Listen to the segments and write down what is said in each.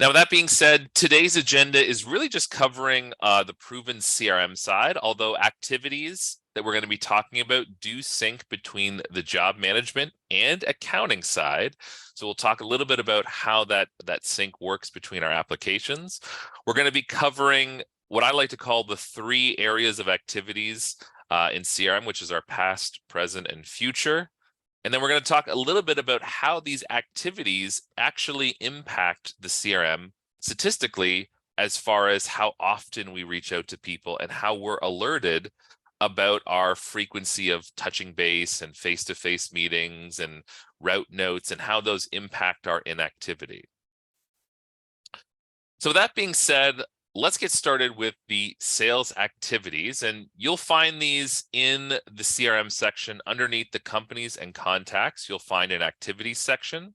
Now, with that being said, today's agenda is really just covering the proven CRM side, although activities that we're going to be talking about do sync between the job management and accounting side. So we'll talk a little bit about how that sync works between our applications. We're going to be covering what I like to call the 3 areas of activities in CRM, which is our past, present, and future. And then we're going to talk a little bit about how these activities actually impact the CRM statistically, as far as how often we reach out to people and how we're alerted about our frequency of touching base and face-to-face meetings and route notes and how those impact our inactivity. So that being said, let's get started with the sales activities, and you'll find these in the CRM section underneath the companies and contacts. You'll find an activities section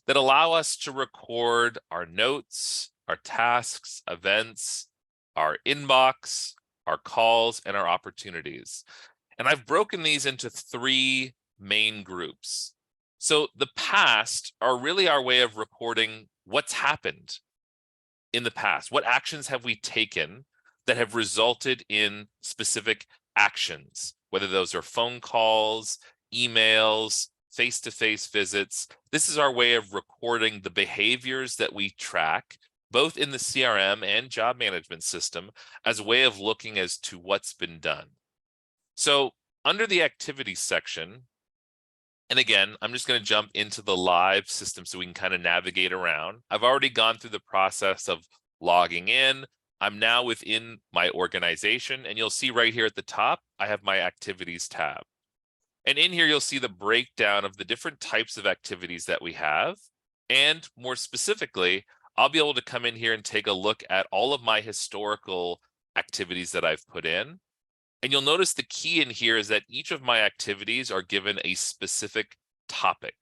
that allow us to record our notes, our tasks, events, our inbox, our calls, and our opportunities. And I've broken these into 3 main groups. So the past are really our way of reporting what's happened in the past. What actions have we taken that have resulted in specific actions, whether those are phone calls, emails, face-to-face visits? This is our way of recording the behaviors that we track, both in the CRM and job management system, as a way of looking as to what's been done. So under the activities section, and again, I'm just going to jump into the live system so we can kind of navigate around. I've already gone through the process of logging in. I'm now within my organization, and you'll see right here at the top, I have my activities tab. And in here, you'll see the breakdown of the different types of activities that we have. And more specifically, I'll be able to come in here and take a look at all of my historical activities that I've put in. And you'll notice the key in here is that each of my activities are given a specific topic.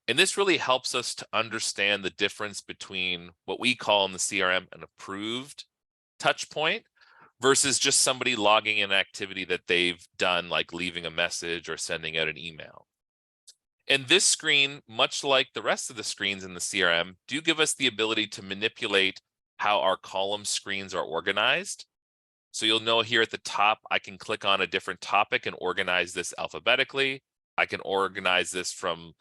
And this really helps us to understand the difference between what we call in the CRM an approved touch point versus just somebody logging in an activity that they've done, like leaving a message or sending out an email. And this screen, much like the rest of the screens in the CRM, do give us the ability to manipulate how our column screens are organized. So you'll know here at the top, I can click on a different topic and organize this alphabetically. I can organize this from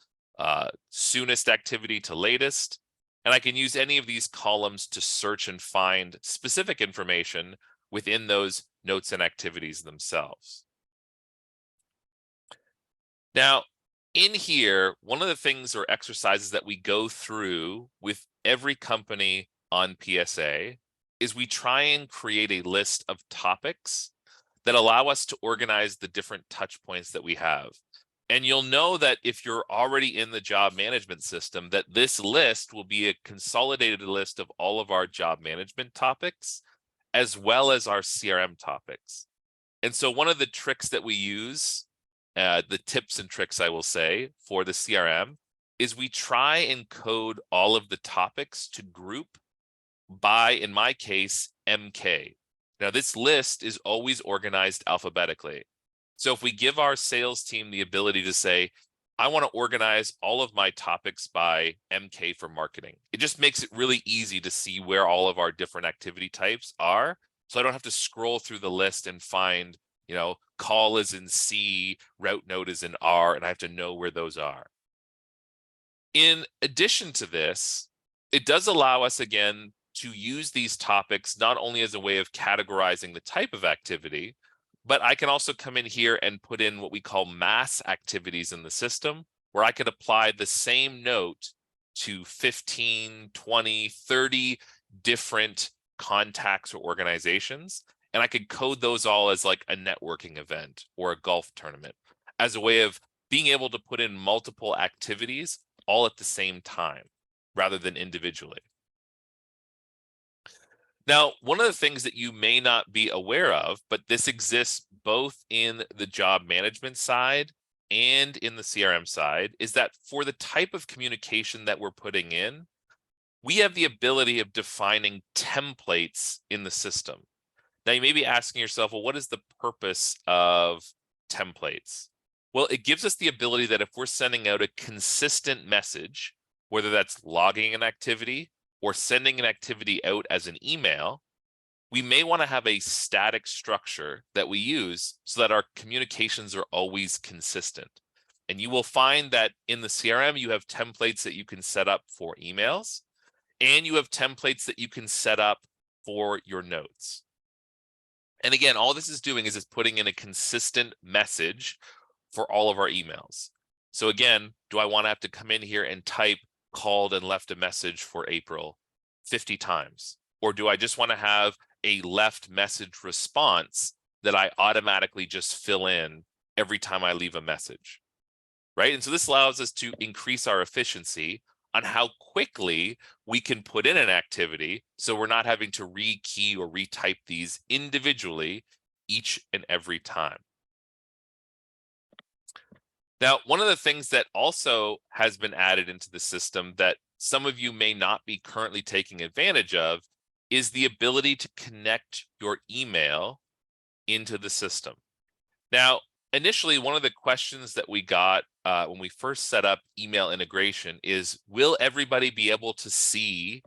soonest activity to latest. And I can use any of these columns to search and find specific information within those notes and activities themselves. Now, in here, one of the things or exercises that we go through with every company on PSA is we try and create a list of topics that allow us to organize the different touch points that we have. And you'll know that if you're already in the job management system, that this list will be a consolidated list of all of our job management topics, as well as our CRM topics. And so one of the tricks that we use, the tips and tricks I will say for the CRM, is we try and code all of the topics to group by, in my case, MK. Now, this list is always organized alphabetically. So if we give our sales team the ability to say, I want to organize all of my topics by MK for marketing, it just makes it really easy to see where all of our different activity types are. So I don't have to scroll through the list and find, call is in C, route note is in R, and I have to know where those are. In addition to this, it does allow us, again, to use these topics not only as a way of categorizing the type of activity, but I can also come in here and put in what we call mass activities in the system, where I could apply the same note to 15, 20, 30 different contacts or organizations. And I could code those all as like a networking event or a golf tournament as a way of being able to put in multiple activities all at the same time rather than individually. Now, one of the things that you may not be aware of, but this exists both in the job management side and in the CRM side, is that for the type of communication that we're putting in, we have the ability of defining templates in the system. Now, you may be asking yourself, well, what is the purpose of templates? Well, it gives us the ability that if we're sending out a consistent message, whether that's logging an activity or sending an activity out as an email, we may want to have a static structure that we use so that our communications are always consistent. And you will find that in the CRM, you have templates that you can set up for emails, and you have templates that you can set up for your notes. And again, all this is doing is it's putting in a consistent message for all of our emails. So again, do I want to have to come in here and type called and left a message for April 50 times? Or do I just want to have a left message response that I automatically just fill in every time I leave a message, right? And so this allows us to increase our efficiency on how quickly we can put in an activity, so we're not having to rekey or retype these individually each and every time. Now, one of the things that also has been added into the system that some of you may not be currently taking advantage of is the ability to connect your email into the system. Now, initially, one of the questions that we got when we first set up email integration is, will everybody be able to see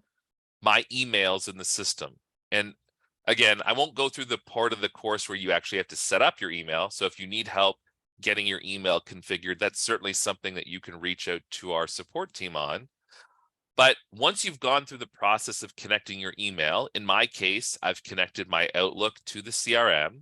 my emails in the system? And again, I won't go through the part of the course where you actually have to set up your email. So if you need help getting your email configured, that's certainly something that you can reach out to our support team on. But once you've gone through the process of connecting your email, in my case, I've connected my Outlook to the CRM.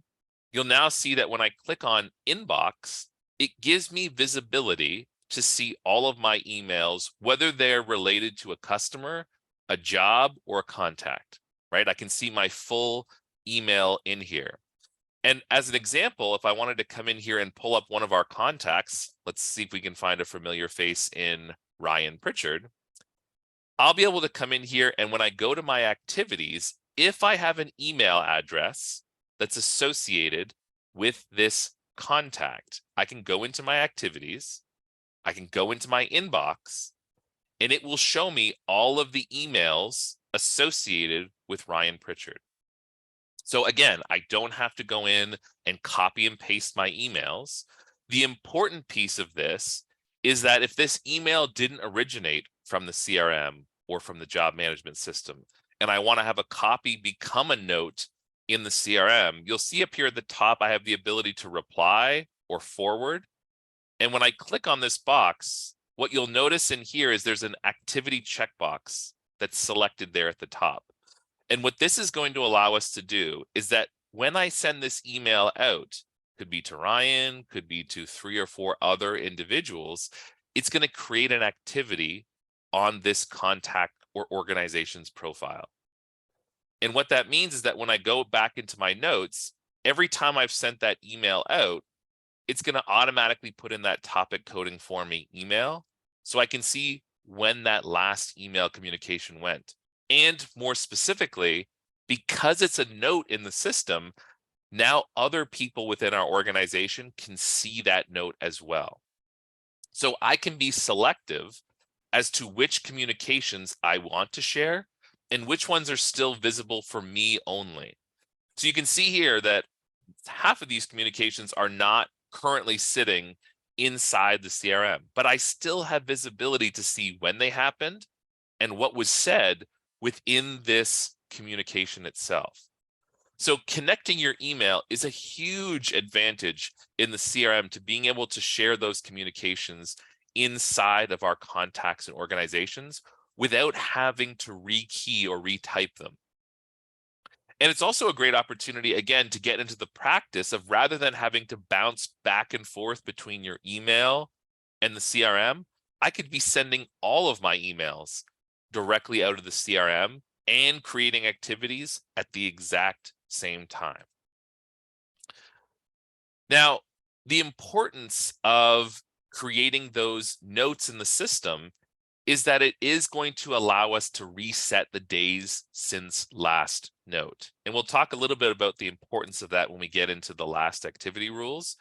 You'll now see that when I click on Inbox, it gives me visibility to see all of my emails, whether they're related to a customer, a job, or a contact, right? I can see my full email in here. And as an example, if I wanted to come in here and pull up one of our contacts, let's see if we can find a familiar face in Ryan Pritchard. I'll be able to come in here, and when I go to my activities, if I have an email address that's associated with this contact, I can go into my activities, I can go into my inbox, and it will show me all of the emails associated with Ryan Pritchard. So again, I don't have to go in and copy and paste my emails. The important piece of this is that if this email didn't originate from the CRM or from the job management system, and I want to have a copy become a note in the CRM, you'll see up here at the top, I have the ability to reply or forward. And when I click on this box, what you'll notice in here is there's an activity checkbox that's selected there at the top. And what this is going to allow us to do is that when I send this email out, could be to Ryan, could be to 3 or 4 other individuals, it's going to create an activity on this contact or organization's profile. And what that means is that when I go back into my notes, every time I've sent that email out, it's going to automatically put in that topic coding for me email, so I can see when that last email communication went. And more specifically, because it's a note in the system, now other people within our organization can see that note as well. So I can be selective as to which communications I want to share and which ones are still visible for me only. So you can see here that half of these communications are not currently sitting inside the CRM, but I still have visibility to see when they happened and what was said within this communication itself. So connecting your email is a huge advantage in the CRM to being able to share those communications inside of our contacts and organizations without having to rekey or retype them. And it's also a great opportunity, again, to get into the practice of, rather than having to bounce back and forth between your email and the CRM, I could be sending all of my emails directly out of the CRM and creating activities at the exact same time. Now, the importance of creating those notes in the system is that it is going to allow us to reset the days since last note. And we'll talk a little bit about the importance of that when we get into the last activity rules.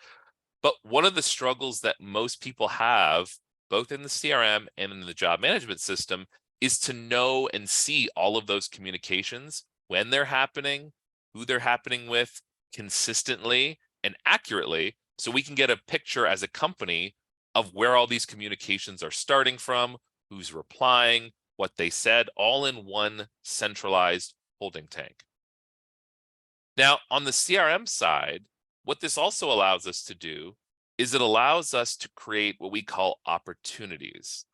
But one of the struggles that most people have, both in the CRM and in the job management system, is to know and see all of those communications, when they're happening, who they're happening with, consistently and accurately, so we can get a picture as a company of where all these communications are starting from, who's replying, what they said, all in one centralized holding tank. Now, on the CRM side, what this also allows us to do is it allows us to create what we call opportunities.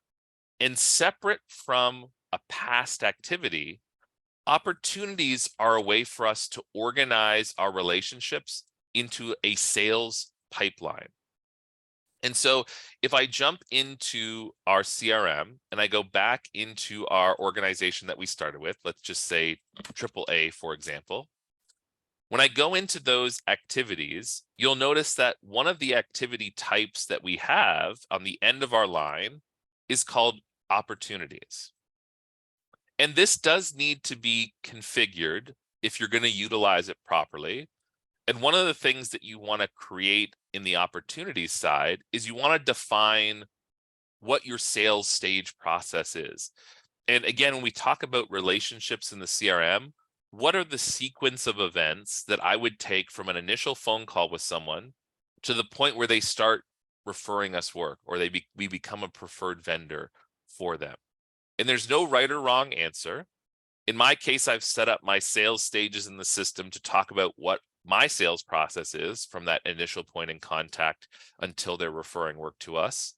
And separate from a past activity, opportunities are a way for us to organize our relationships into a sales pipeline. And so if I jump into our CRM and I go back into our organization that we started with, let's just say AAA, for example. When I go into those activities, you'll notice that one of the activity types that we have on the end of our line is called opportunities. And this does need to be configured if you're going to utilize it properly. And one of the things that you want to create in the opportunities side is you want to define what your sales stage process is. And again, when we talk about relationships in the CRM, what are the sequence of events that I would take from an initial phone call with someone to the point where they start referring us work, or we become a preferred vendor for them? And there's no right or wrong answer. In my case, I've set up my sales stages in the system to talk about what my sales process is from that initial point in contact until they're referring work to us.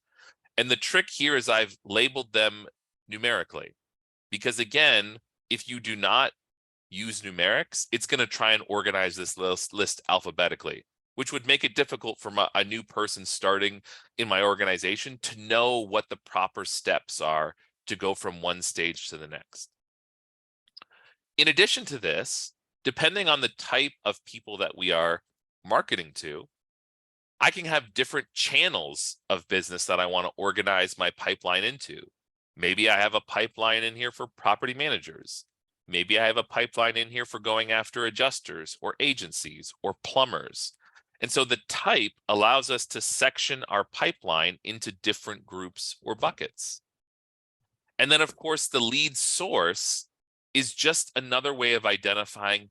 And the trick here is I've labeled them numerically, because again, if you do not use numerics, it's going to try and organize this list alphabetically, which would make it difficult for a new person starting in my organization to know what the proper steps are to go from one stage to the next. In addition to this, depending on the type of people that we are marketing to, I can have different channels of business that I want to organize my pipeline into. Maybe I have a pipeline in here for property managers. Maybe I have a pipeline in here for going after adjusters or agencies or plumbers. And so the type allows us to section our pipeline into different groups or buckets. And then, of course, the lead source is just another way of identifying,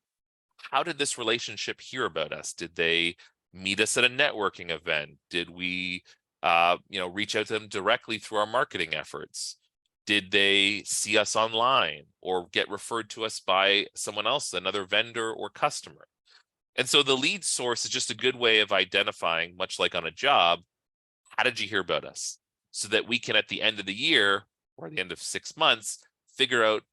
how did this relationship hear about us? Did they meet us at a networking event? Did we reach out to them directly through our marketing efforts? Did they see us online or get referred to us by someone else, another vendor or customer? And so the lead source is just a good way of identifying, much like on a job, how did you hear about us? So that we can, at the end of the year or the end of 6 months, figure out,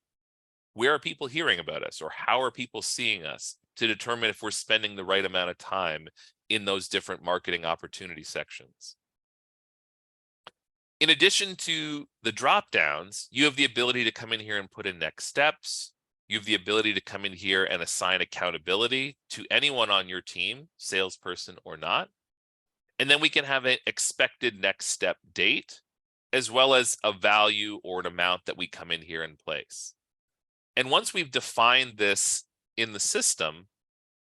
where are people hearing about us, or how are people seeing us, to determine if we're spending the right amount of time in those different marketing opportunity sections. In addition to the drop downs, you have the ability to come in here and put in next steps. You have the ability to come in here and assign accountability to anyone on your team, salesperson or not. And then we can have an expected next step date, as well as a value or an amount that we come in here and place. And once we've defined this in the system,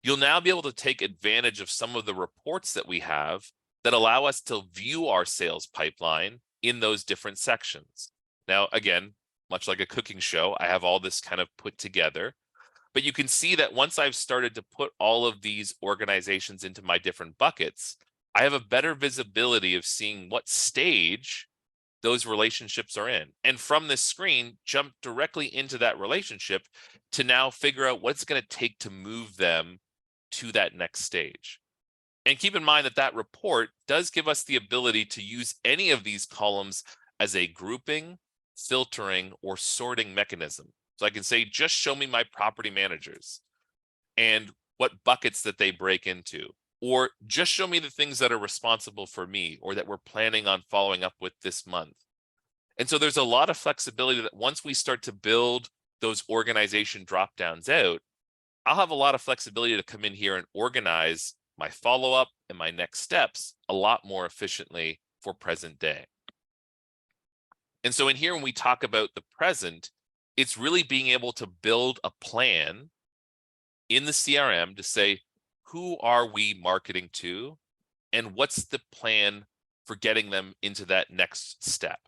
you'll now be able to take advantage of some of the reports that we have that allow us to view our sales pipeline in those different sections. Now, again, much like a cooking show, I have all this kind of put together, but you can see that once I've started to put all of these organizations into my different buckets, I have a better visibility of seeing what stage those relationships are in. And from this screen, jump directly into that relationship to now figure out what's going to take to move them to that next stage. And keep in mind that that report does give us the ability to use any of these columns as a grouping, filtering, or sorting mechanism. So I can say, just show me my property managers and what buckets that they break into, or just show me the things that are responsible for me or that we're planning on following up with this month. And so there's a lot of flexibility that once we start to build those organization drop downs out, I'll have a lot of flexibility to come in here and organize my follow-up and my next steps a lot more efficiently for present day. And so in here, when we talk about the present, it's really being able to build a plan in the CRM to say, who are we marketing to, and what's the plan for getting them into that next step?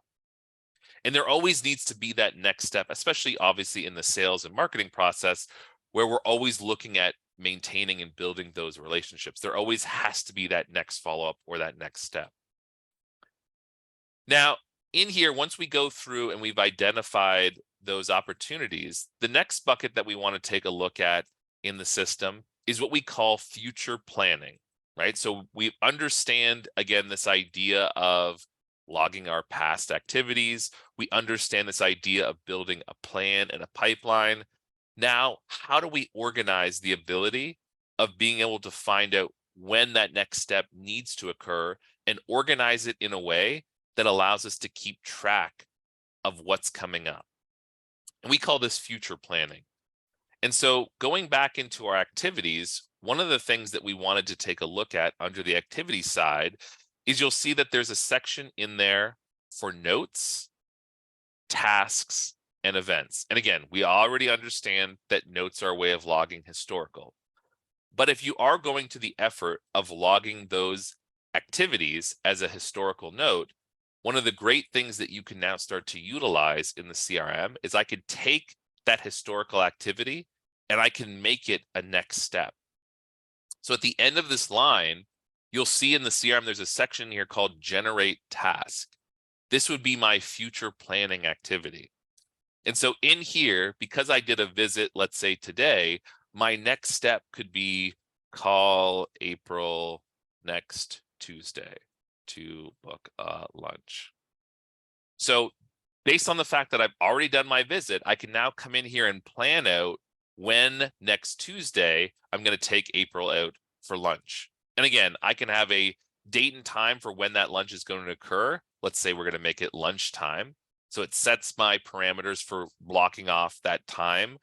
And there always needs to be that next step, especially obviously in the sales and marketing process, where we're always looking at maintaining and building those relationships. There always has to be that next follow-up or that next step. Now, in here, once we go through and we've identified those opportunities, the next bucket that we want to take a look at in the system is what we call future planning, right? So we understand, again, this idea of logging our past activities. We understand this idea of building a plan and a pipeline. Now, how do we organize the ability of being able to find out when that next step needs to occur and organize it in a way that allows us to keep track of what's coming up? And we call this future planning. And so going back into our activities, one of the things that we wanted to take a look at under the activity side is you'll see that there's a section in there for notes, tasks, and events. And again, we already understand that notes are a way of logging historical. But if you are going to the effort of logging those activities as a historical note, one of the great things that you can now start to utilize in the CRM is I could take that historical activity and I can make it a next step. So at the end of this line, you'll see in the CRM, there's a section here called Generate Task. This would be my future planning activity. And so in here, because I did a visit, let's say today, my next step could be call April next Tuesday to book a lunch. So based on the fact that I've already done my visit, I can now come in here and plan out when next Tuesday I'm going to take April out for lunch. And again, I can have a date and time for when that lunch is going to occur. Let's say we're going to make it lunchtime. So it sets my parameters for blocking off that time.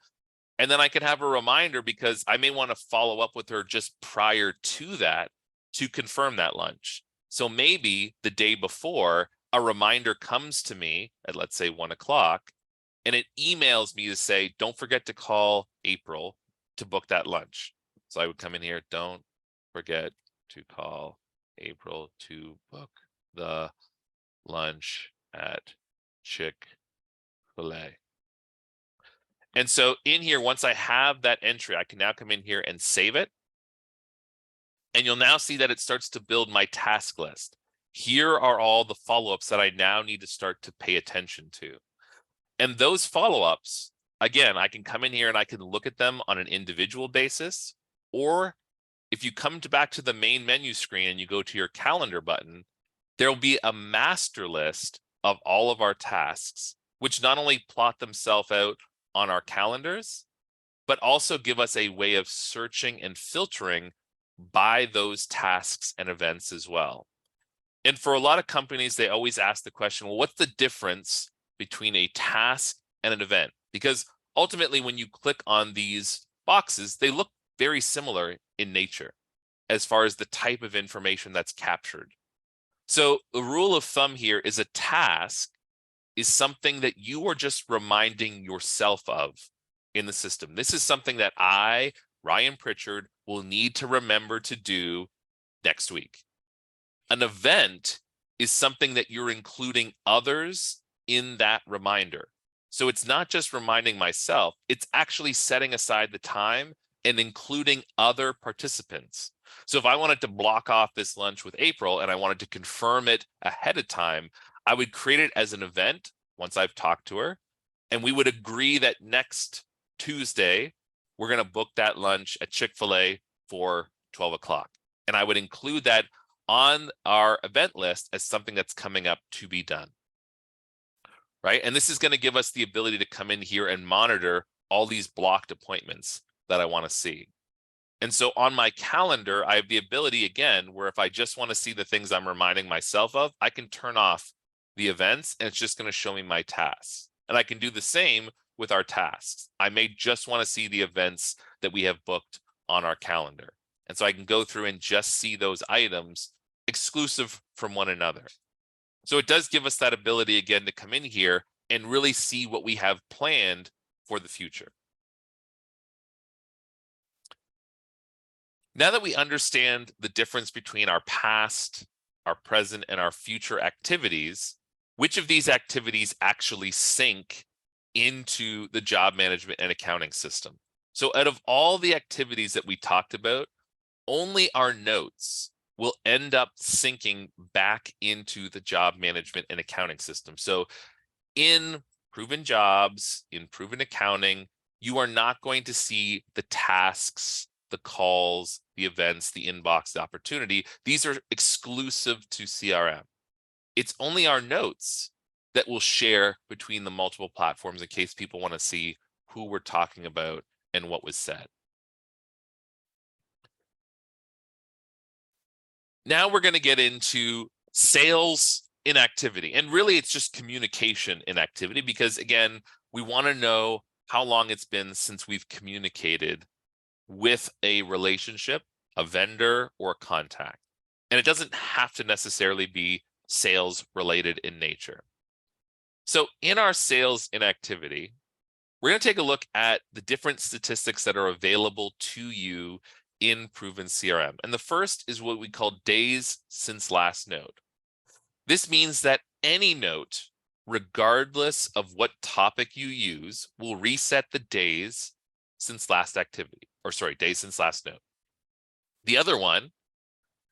And then I can have a reminder because I may want to follow up with her just prior to that to confirm that lunch. So maybe the day before, a reminder comes to me at, let's say, 1 o'clock, and it emails me to say, don't forget to call April to book that lunch. So I would come in here, don't forget to call April to book the lunch at Chick-fil-A. And so in here, once I have that entry, I can now come in here and save it. And you'll now see that it starts to build my task list. Here are all the follow-ups that I now need to start to pay attention to. And those follow-ups, again, I can come in here and I can look at them on an individual basis. Or if you come back to the main menu screen and you go to your calendar button, there will be a master list of all of our tasks, which not only plot themselves out on our calendars, but also give us a way of searching and filtering by those tasks and events as well. And for a lot of companies, they always ask the question, well, what's the difference between a task and an event? Because ultimately, when you click on these boxes, they look very similar in nature as far as the type of information that's captured. So the rule of thumb here is a task is something that you are just reminding yourself of in the system. This is something that I, Ryan Pritchard, will need to remember to do next week. An event is something that you're including others in that reminder. So it's not just reminding myself, it's actually setting aside the time and including other participants. So if I wanted to block off this lunch with April and I wanted to confirm it ahead of time, I would create it as an event once I've talked to her, and we would agree that next Tuesday, we're going to book that lunch at Chick-fil-A for 12 o'clock. And I would include that on our event list as something that's coming up to be done, right? And this is going to give us the ability to come in here and monitor all these blocked appointments that I want to see. And so on my calendar, I have the ability, again, where if I just want to see the things I'm reminding myself of, I can turn off the events and it's just going to show me my tasks. And I can do the same with our tasks. I may just want to see the events that we have booked on our calendar. And so I can go through and just see those items exclusive from one another. So it does give us that ability, again, to come in here and really see what we have planned for the future. Now that we understand the difference between our past, our present, and our future activities, which of these activities actually sync into the job management and accounting system? So out of all the activities that we talked about, only our notes will end up syncing back into the job management and accounting system. So in proven jobs, in proven accounting, you are not going to see the tasks, the calls, the events, the inbox, the opportunity. These are exclusive to CRM. It's only our notes that will share between the multiple platforms in case people want to see who we're talking about and what was said. Now we're going to get into sales inactivity. And really, it's just communication inactivity because, again, we want to know how long it's been since we've communicated with a relationship, a vendor, or a contact. And it doesn't have to necessarily be sales related in nature. So in our sales inactivity, we're going to take a look at the different statistics that are available to you in Proven CRM. And the first is what we call days since last note. This means that any note, regardless of what topic you use, will reset the days since last activity, or sorry, days since last note. The other one,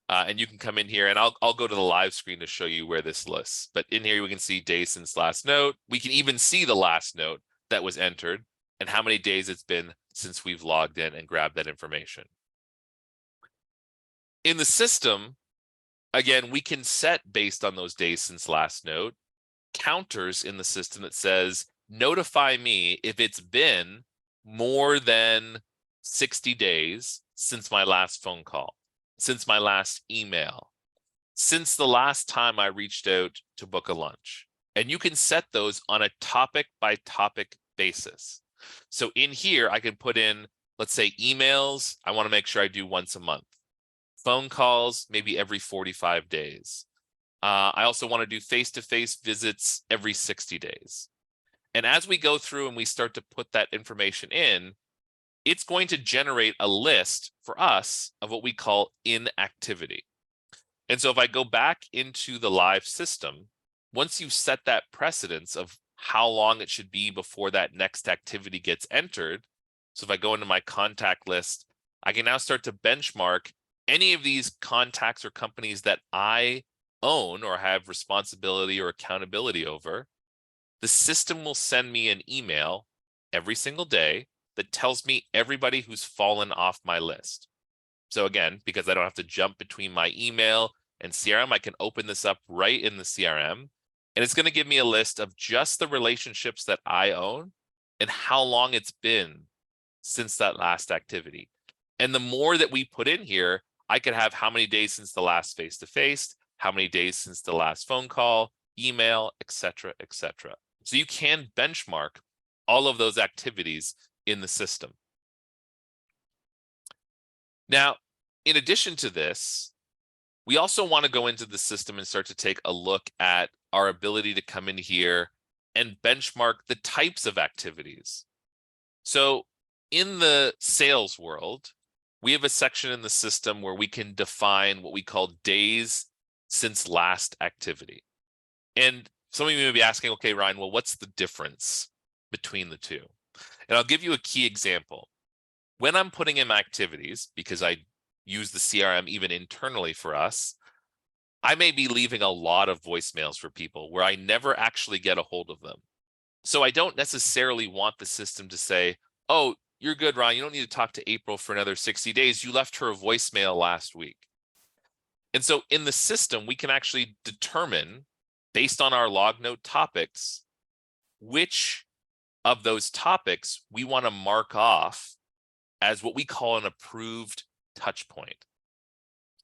and you can come in here and I'll go to the live screen to show you where this lists. But in here, we can see days since last note. We can even see the last note that was entered and how many days it's been since we've logged in and grabbed that information. In the system, again, we can set based on those days since last note, counters in the system that says, notify me if it's been more than 60 days since my last phone call, since my last email, since the last time I reached out to book a lunch. And you can set those on a topic by topic basis. So in here, I can put in, let's say emails, I want to make sure I do once a month. Phone calls, maybe every 45 days. I also want to do face-to-face visits every 60 days. And as we go through and we start to put that information in, it's going to generate a list for us of what we call inactivity. And so if I go back into the live system, once you set that precedence of how long it should be before that next activity gets entered, so if I go into my contact list, I can now start to benchmark any of these contacts or companies that I own or have responsibility or accountability over. The system will send me an email every single day that tells me everybody who's fallen off my list. So again, because I don't have to jump between my email and CRM, I can open this up right in the CRM, and it's going to give me a list of just the relationships that I own and how long it's been since that last activity. And the more that we put in here, I could have how many days since the last face-to-face, how many days since the last phone call, email, etc., etc. So you can benchmark all of those activities in the system. Now, in addition to this, we also want to go into the system and start to take a look at our ability to come in here and benchmark the types of activities. So in the sales world, we have a section in the system where we can define what we call days since last activity. And some of you may be asking, okay, Ryan, well, what's the difference between the two? And I'll give you a key example. When I'm putting in activities, because I use the CRM even internally for us, I may be leaving a lot of voicemails for people where I never actually get a hold of them. So I don't necessarily want the system to say, oh, you're good, Ryan. You don't need to talk to April for another 60 days. You left her a voicemail last week. And so in the system, we can actually determine, based on our log note topics, which of those topics we want to mark off as what we call an approved touch point.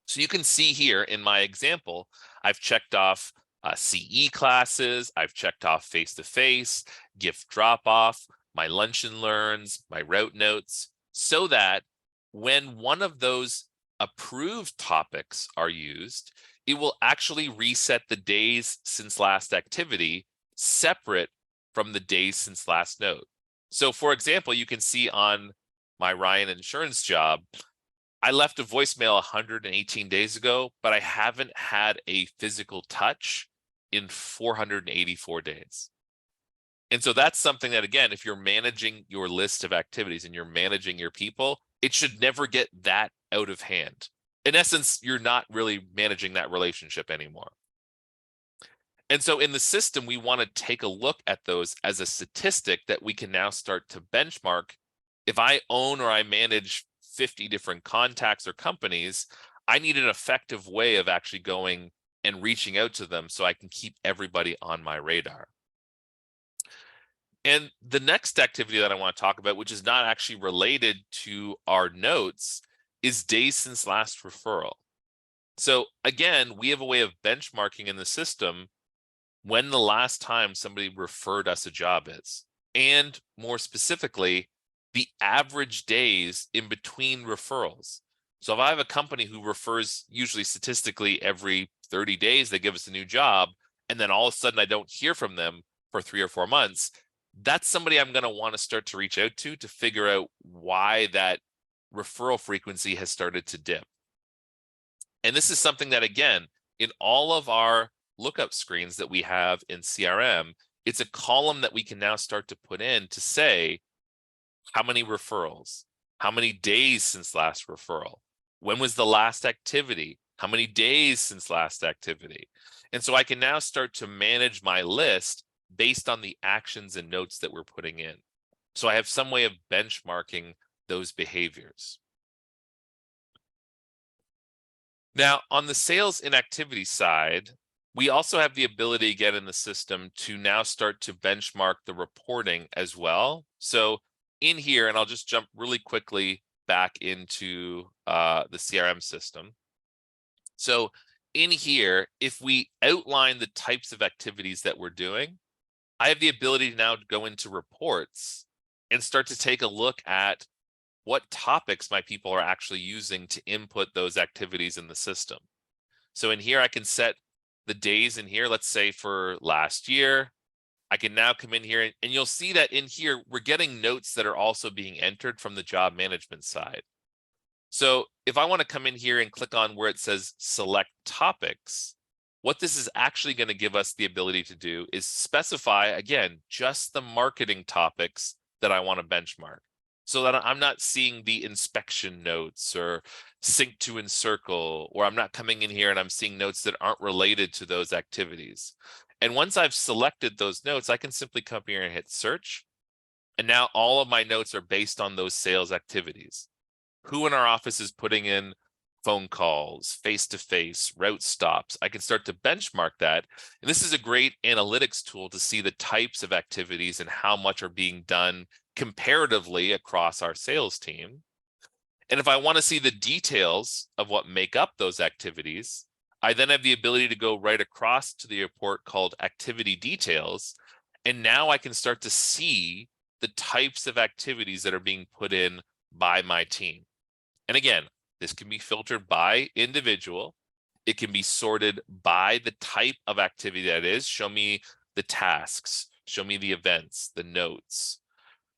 So you can see here in my example, I've checked off CE classes, I've checked off face-to-face, gift drop-off, my lunch and learns, my route notes, so that when one of those approved topics are used, it will actually reset the days since last activity separate from the days since last note. So for example, you can see on my Ryan insurance job, I left a voicemail 118 days ago, but I haven't had a physical touch in 484 days. And so that's something that, again, if you're managing your list of activities and you're managing your people, it should never get that out of hand. In essence, you're not really managing that relationship anymore. And so in the system, we want to take a look at those as a statistic that we can now start to benchmark. If I own or I manage 50 different contacts or companies, I need an effective way of actually going and reaching out to them so I can keep everybody on my radar. And the next activity that I want to talk about, which is not actually related to our notes, is days since last referral. So again, we have a way of benchmarking in the system when the last time somebody referred us a job is, and more specifically, the average days in between referrals. So if I have a company who refers usually statistically every 30 days, they give us a new job, and then all of a sudden I don't hear from them for 3 or 4 months, that's somebody I'm going to want to start to reach out to figure out why that referral frequency has started to dip. And this is something that, again, in all of our lookup screens that we have in CRM, it's a column that we can now start to put in to say, how many referrals? How many days since last referral? When was the last activity? How many days since last activity? And so I can now start to manage my list based on the actions and notes that we're putting in. So I have some way of benchmarking those behaviors. Now, on the sales inactivity side, we also have the ability to get in the system to now start to benchmark the reporting as well. So in here, and I'll just jump really quickly back into the CRM system. So in here, if we outline the types of activities that we're doing, I have the ability now to go into reports and start to take a look at what topics my people are actually using to input those activities in the system. So in here, I can set the days in here, let's say for last year. I can now come in here and you'll see that in here, we're getting notes that are also being entered from the job management side. So if I want to come in here and click on where it says select topics, what this is actually going to give us the ability to do is specify, again, just the marketing topics that I want to benchmark, so that I'm not seeing the inspection notes or sync to encircle, or I'm not coming in here and I'm seeing notes that aren't related to those activities. And once I've selected those notes, I can simply come here and hit search. And now all of my notes are based on those sales activities. Who in our office is putting in phone calls, face-to-face, route stops? I can start to benchmark that. And this is a great analytics tool to see the types of activities and how much are being done comparatively across our sales team. And if I want to see the details of what make up those activities, I then have the ability to go right across to the report called Activity Details. And now I can start to see the types of activities that are being put in by my team. And again, this can be filtered by individual. It can be sorted by the type of activity that is. Show me the tasks, show me the events, the notes.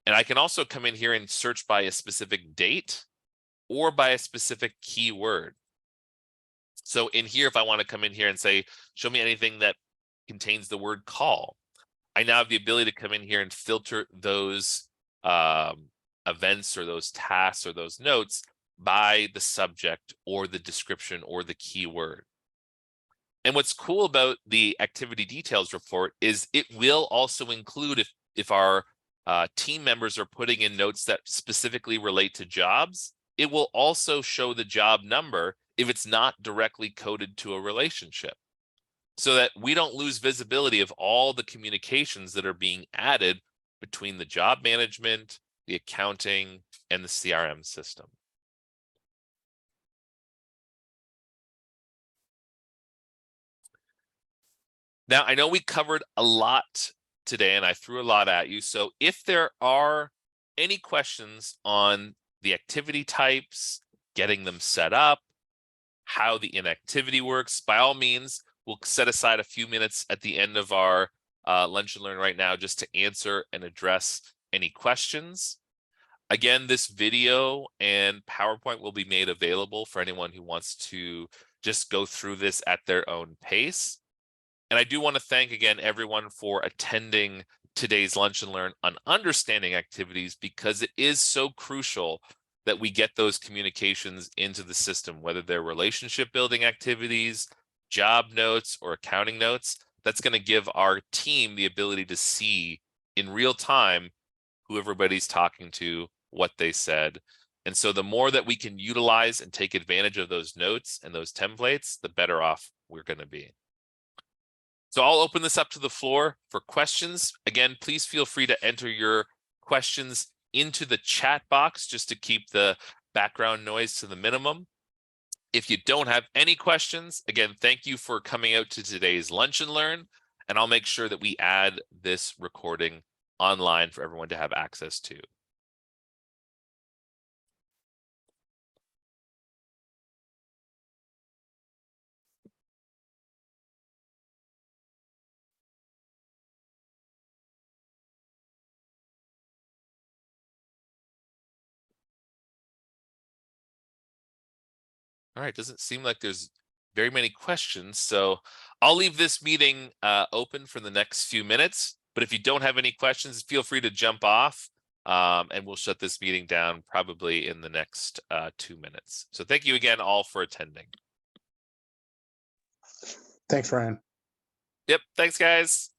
And I can also come in here and search by a specific date or by a specific keyword. So in here, if I want to come in here and say, show me anything that contains the word call, I now have the ability to come in here and filter those events or those tasks or those notes by the subject or the description or the keyword. And what's cool about the activity details report is it will also include, if our team members are putting in notes that specifically relate to jobs, it will also show the job number if it's not directly coded to a relationship, so that we don't lose visibility of all the communications that are being added between the job management, the accounting, and the CRM system. Now, I know we covered a lot today and I threw a lot at you. So if there are any questions on the activity types, getting them set up, how the inactivity works, by all means, we'll set aside a few minutes at the end of our Lunch and Learn right now just to answer and address any questions. Again, this video and PowerPoint will be made available for anyone who wants to just go through this at their own pace. And I do want to thank again everyone for attending today's Lunch and Learn on understanding activities, because it is so crucial that we get those communications into the system, whether they're relationship building activities, job notes, or accounting notes. that's going to give our team the ability to see in real time who everybody's talking to, what they said. And so the more that we can utilize and take advantage of those notes and those templates, the better off we're going to be. So I'll open this up to the floor for questions. Again, please feel free to enter your questions into the chat box just to keep the background noise to the minimum. If you don't have any questions, again, thank you for coming out to today's Lunch and Learn, and I'll make sure that we add this recording online for everyone to have access to. All right, doesn't seem like there's very many questions, so I'll leave this meeting open for the next few minutes. But if you don't have any questions, feel free to jump off, and we'll shut this meeting down probably in the next 2 minutes. So thank you again all for attending. Thanks, Ryan. Yep, thanks guys.